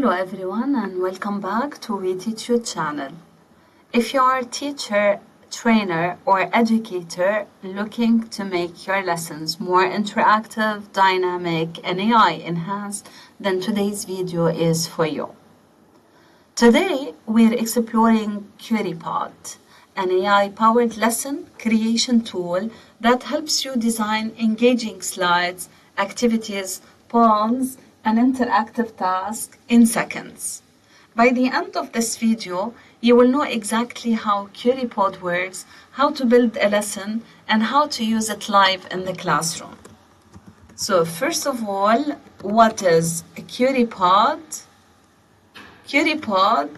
Hello everyone and welcome back to WeTeach.U channel. If you are a teacher, trainer or educator looking to make your lessons more interactive, dynamic and AI enhanced, then today's video is for you. Today we're exploring Curipod, an AI-powered lesson creation tool that helps you design engaging slides, activities, poems, and interactive tasks in seconds. By the end of this video, you will know exactly how Curipod works, how to build a lesson, and how to use it live in the classroom. So first of all, what is Curipod? Curipod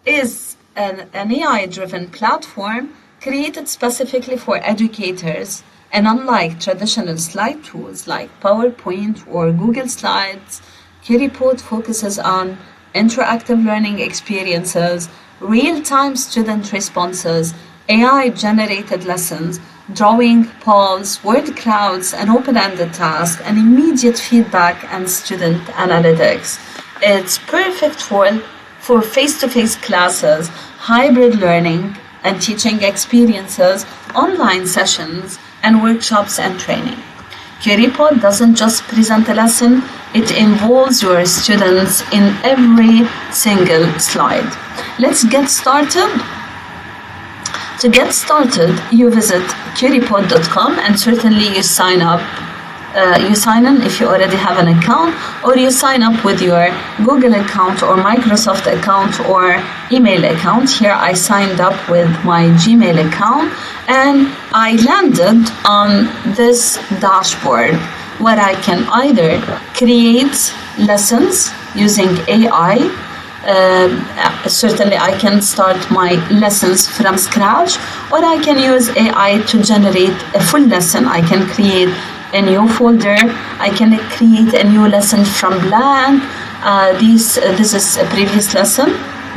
is an AI-driven platform created specifically for educators, and unlike traditional slide tools like PowerPoint or Google Slides, Curipod focuses on interactive learning experiences, real-time student responses, AI-generated lessons, drawing polls, word clouds, and open-ended tasks, and immediate feedback and student analytics. It's perfect for face-to-face classes, hybrid learning and teaching experiences, online sessions, and workshops and training. Curipod doesn't just present a lesson, it involves your students in every single slide. Let's get started. To get started, you visit curipod.com and certainly you sign up. You sign in if you already have an account, or you sign up with your Google account or Microsoft account or email account. Here I signed up with my Gmail account and I landed on this dashboard where I can either create lessons using AI. Certainly I can start my lessons from scratch, or I can use AI to generate a full lesson. I can create a new folder, I can create a new lesson from blank. This is a previous lesson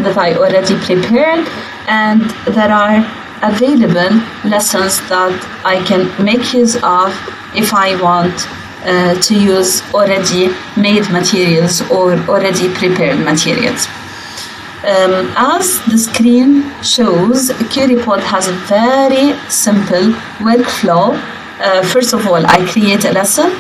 that I already prepared, and there are available lessons that I can make use of if I want to use already made materials or already prepared materials. As the screen shows, Curipod has a very simple workflow. First of all, I create a lesson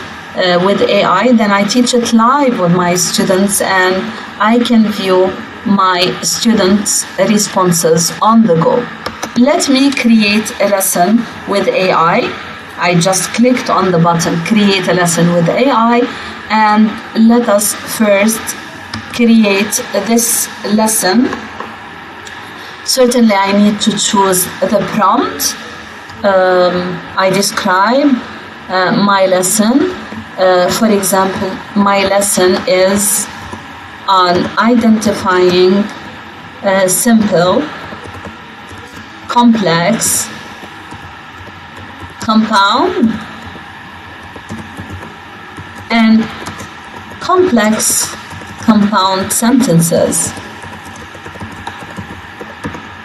with AI, then I teach it live with my students, and I can view my students' responses on the go. Let me create a lesson with AI. I just clicked on the button, create a lesson with AI, and let us first create this lesson. Certainly, I need to choose the prompt. I describe my lesson. For example, my lesson is on identifying simple, complex, compound, and complex compound sentences.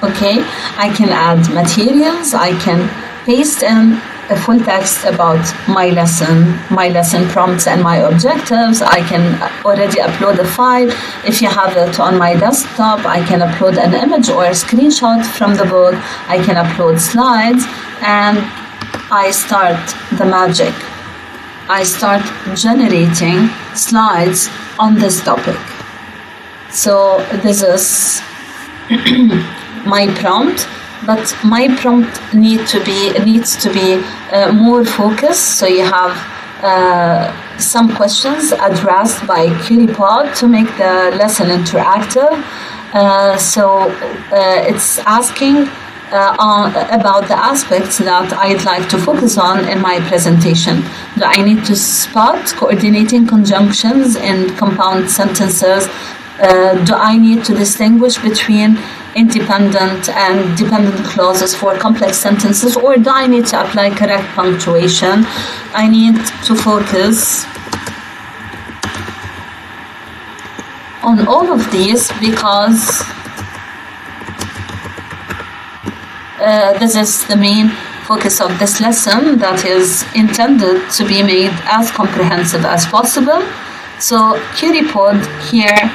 Okay, I can add materials, I can paste in a full text about my lesson prompts and my objectives. I can already upload a file. If you have it on my desktop, I can upload an image or a screenshot from the book. I can upload slides, and I start the magic. I start generating slides on this topic. So this is my prompt, but my prompt needs to be more focused. So you have some questions addressed by Curipod to make the lesson interactive. It's asking about the aspects that I'd like to focus on in my presentation. Do I need to spot coordinating conjunctions in compound sentences? Do I need to distinguish between independent and dependent clauses for complex sentences, or do I need to apply correct punctuation? I need to focus on all of these because this is the main focus of this lesson that is intended to be made as comprehensive as possible. So Curipod here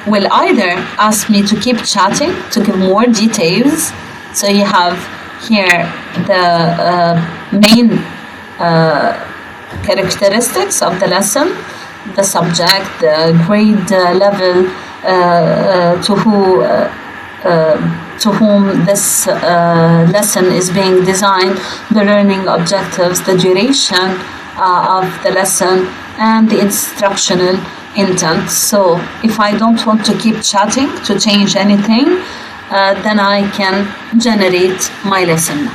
will either ask me to keep chatting to give more details. So you have here the main characteristics of the lesson, the subject, the grade level, to whom this lesson is being designed, the learning objectives, the duration of the lesson, and the instructional intent. So if I don't want to keep chatting to change anything, then I can generate my lesson.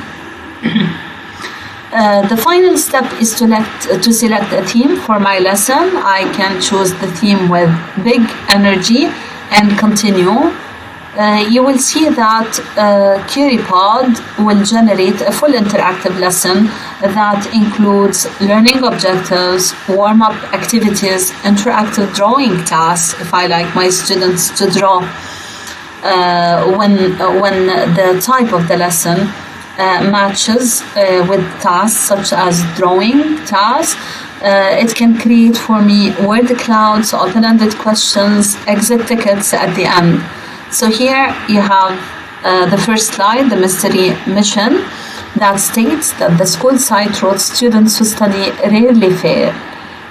The final step is to select a theme for my lesson. I can choose the theme with big energy and continue. You will see that Curipod will generate a full interactive lesson that includes learning objectives, warm-up activities, interactive drawing tasks, if I like my students to draw when the type of the lesson matches with tasks such as drawing tasks. It can create for me word clouds, open-ended questions, exit tickets at the end. So here you have the first slide, the mystery mission, that states that the school site wrote students who study rarely fail.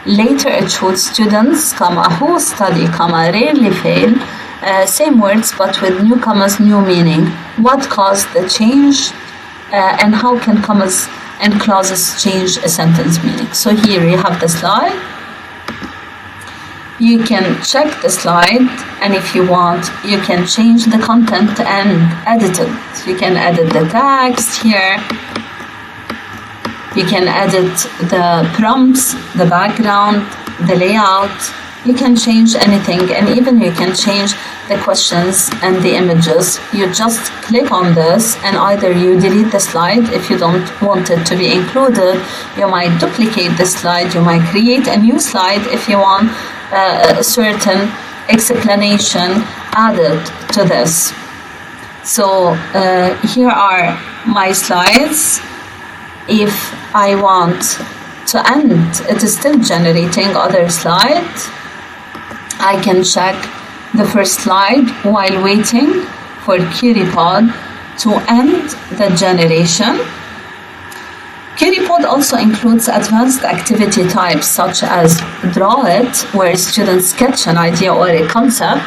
Later it showed students, who study, rarely fail. Same words but with new commas, new meaning. What caused the change and how can commas and clauses change a sentence meaning? So here you have the slide. You can check the slide, and if you want, you can change the content and edit it. You can edit the text here. You can edit the prompts, the background, the layout. You can change anything, and even you can change the questions and the images. You just click on this, and either you delete the slide if you don't want it to be included. You might duplicate the slide. You might create a new slide if you want a certain explanation added to this. So here are my slides. If I want to end, it is still generating other slides. I can check the first slide while waiting for Curipod to end the generation. Curipod also includes advanced activity types such as Draw It, where students sketch an idea or a concept.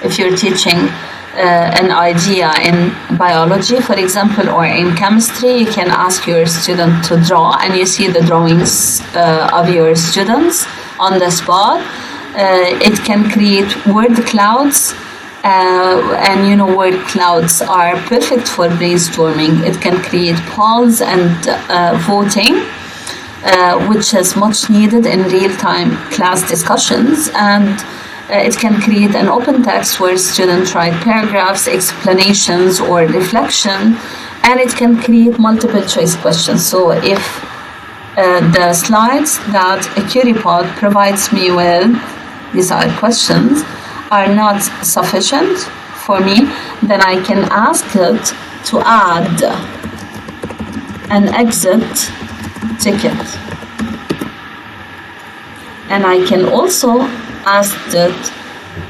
If you're teaching an idea in biology, for example, or in chemistry, you can ask your student to draw, and you see the drawings of your students on the spot. It can create word clouds, and word clouds are perfect for brainstorming. It can create polls and voting, which is much needed in real-time class discussions. And it can create an open text where students write paragraphs, explanations, or reflection. And it can create multiple choice questions. So if the slides that Curipod provides me with, these are questions, are not sufficient for me, then I can ask it to add an exit ticket. And I can also ask it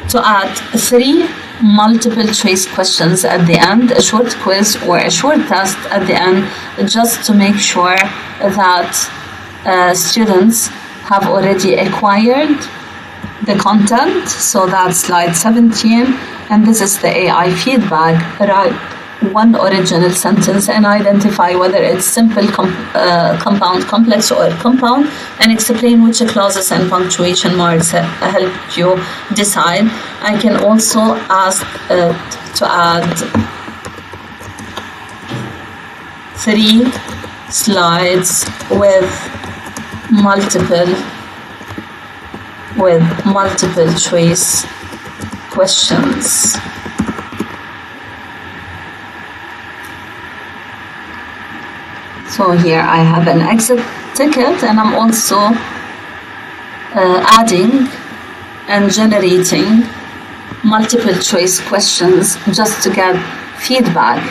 to add 3 multiple choice questions at the end, a short quiz or a short test at the end, just to make sure that students have already acquired the content. So that's slide 17, and this is the AI feedback. Write one original sentence and identify whether it's simple, compound, complex, or compound, and explain which clauses and punctuation marks help you decide. I can also ask to add 3 slides with multiple choice questions. So here I have an exit ticket, and I'm also adding and generating multiple choice questions just to get feedback.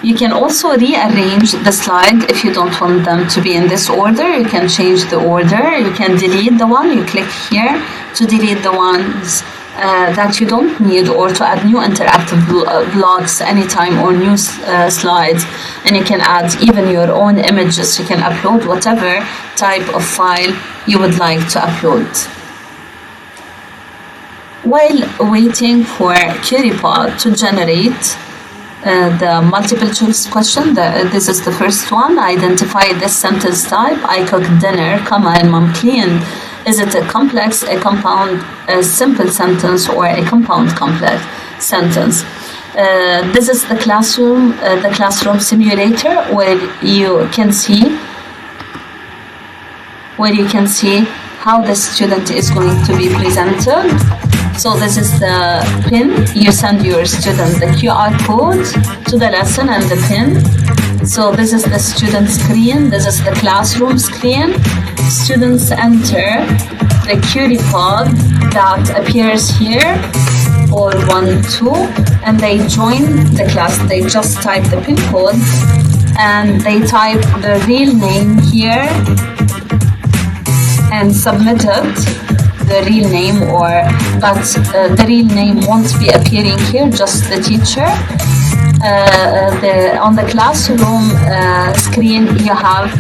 You can also rearrange the slide if you don't want them to be in this order. You can change the order. You can delete the one. You click here to delete the ones that you don't need, or to add new interactive blocks anytime, or new slides. And you can add even your own images. You can upload whatever type of file you would like to upload. While waiting for Curipod to generate the multiple choice question, this is the first one. Identify this sentence type. I cooked dinner, and mom cleaned. Is it a complex, a compound, a simple sentence, or a compound complex sentence? This is the classroom simulator, where you can see how the student is going to be presented. So this is the pin. You send your student the QR code to the lesson and the pin. So this is the student screen. This is the classroom screen. Students enter the Curipod that appears here, or 1, 2, and they join the class. They just type the pin code and they type the real name here and submit it. The real name, but the real name won't be appearing here, just the teacher. On the classroom screen, you have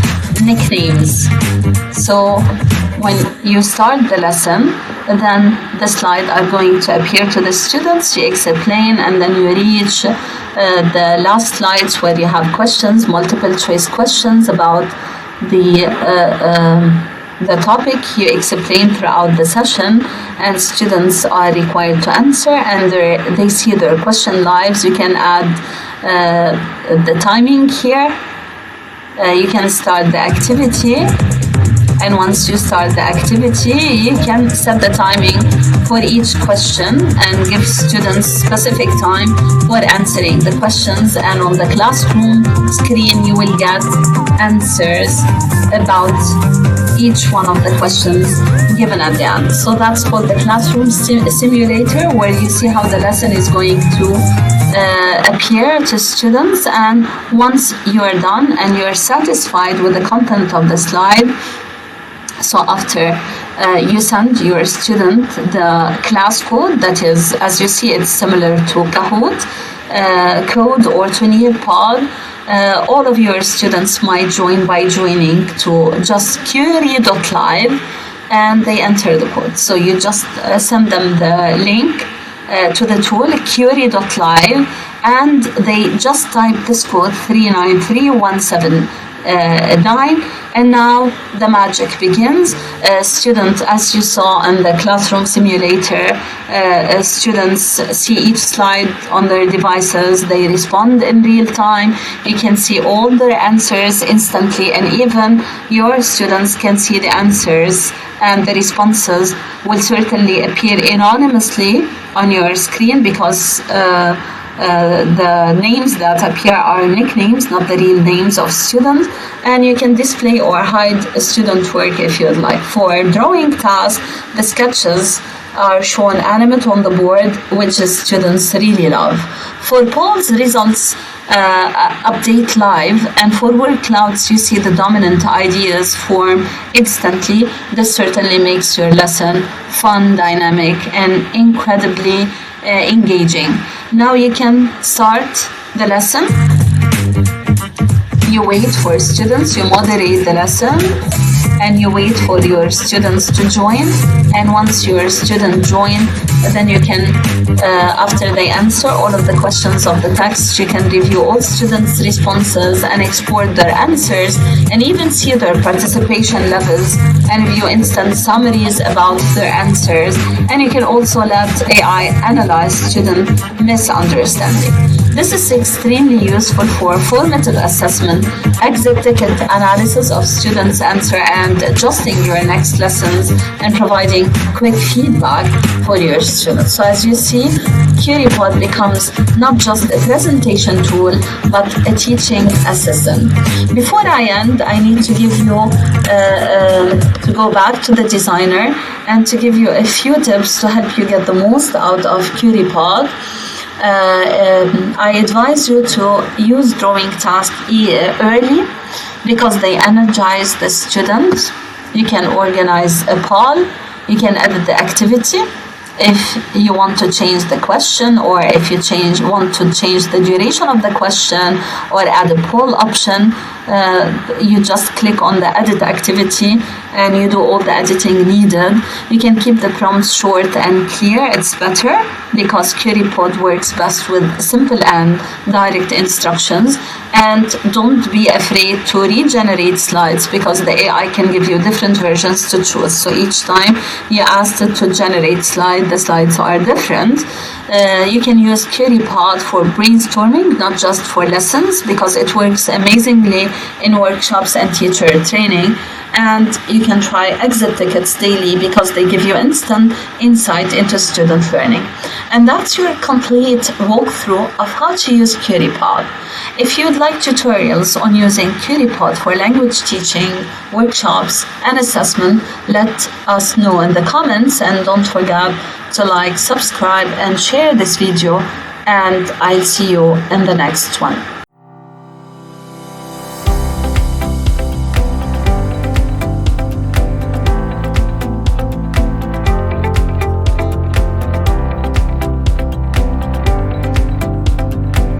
nicknames. So when you start the lesson, then the slides are going to appear to the students. You explain, and then you reach the last slides where you have questions, multiple choice questions about the topic you explain throughout the session, and students are required to answer, and they see their question live. You can add the timing here. You can start the activity, and once you start the activity, you can set the timing for each question and give students specific time for answering the questions. And on the classroom screen, you will get answers about each one of the questions given at the end. So that's called the classroom simulator, where you see how the lesson is going to appear to students. And once you are done and you are satisfied with the content of the slide, so after you send your student the class code, that is, as you see, it's similar to Kahoot code or to Nearpod. All of your students might join by joining to just Curie.live, and they enter the code. So you just send them the link to the tool Curie.live, and they just type this code 393179, and now the magic begins. Students, as you saw in the classroom simulator, students see each slide on their devices. They respond in real time. You can see all their answers instantly, and even your students can see the answers, and the responses will certainly appear anonymously on your screen, because the names that appear are nicknames, not the real names of students. And you can display or hide student work if you'd like. For drawing tasks, the sketches are shown animate on the board, which students really love. For polls, results update live, and for word clouds, you see the dominant ideas form instantly. This certainly makes your lesson fun, dynamic, and incredibly engaging. Now you can start the lesson. You wait for students, you moderate the lesson, and you wait for your students to join. And once your student join, then you can, after they answer all of the questions of the text, you can review all students' responses and export their answers, and even see their participation levels and view instant summaries about their answers. And you can also let AI analyze student misunderstanding. This is extremely useful for formative assessment, exit ticket analysis of students' answer, and adjusting your next lessons and providing quick feedback for your students. So as you see, Curipod becomes not just a presentation tool, but a teaching assistant. Before I end, I need to give you, to go back to the designer and to give you a few tips to help you get the most out of Curipod. I advise you to use drawing tasks early, because they energize the student. You can organize a poll, you can edit the activity, If you want to change the question, or if you want to change the duration of the question, or add a poll option, you just click on the edit activity and you do all the editing needed. You can keep the prompts short and clear. It's better because Curipod works best with simple and direct instructions. And don't be afraid to regenerate slides, because the AI can give you different versions to choose. So each time you ask it to generate slide, the slides are different. You can use Curipod for brainstorming, not just for lessons, because it works amazingly in workshops and teacher training. And you can try exit tickets daily, because they give you instant insight into student learning. And that's your complete walkthrough of how to use Curipod. If you'd like tutorials on using Curipod for language teaching, workshops, and assessment, let us know in the comments, and don't forget to like, subscribe, and share this video, and I'll see you in the next one.